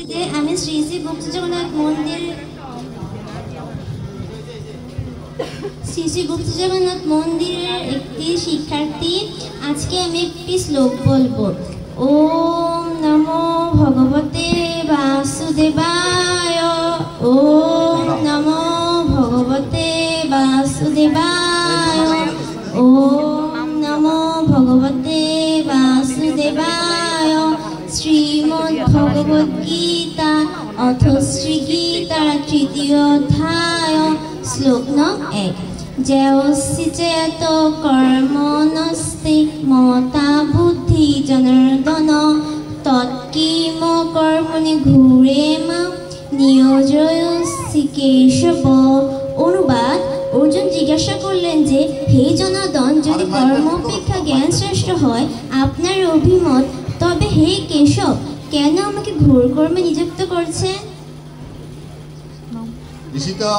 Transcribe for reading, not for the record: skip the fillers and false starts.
আমি শ্রী শ্রী গুপ্ত জগন্নাথ মন্দির মন্দিরের একটি শিক্ষার্থী। আজকে আমি একটি শ্লোক বলবো। ওম নমো ভগবতে বাসুদেবায়। ওম নমো ভগবতে বাসুদেবায়। ওম নমো ভগবতে বাসুদেবায়। শ্রীমদ্ ভগবদ গীতা অথ শ্রী গীতার তৃতীয় অধ্যায় শ্লোক নং 1। জয়সি চেত কর্মণস্তে মতা বুদ্ধি জনার্দন তৎকিম কর্মণি ঘুরেম নিয়োজয়সি কেশব। অনুবাদ: অর্জুন জিজ্ঞাসা করলেন যে, হে জনার্দন, যদি কর্ম অপেক্ষা জ্ঞান শ্রেষ্ঠ হয় আপনার অভিমত, তবে হে কেশব, কেন আমাকে ঘোর কর্মে নিযুক্ত করছেন?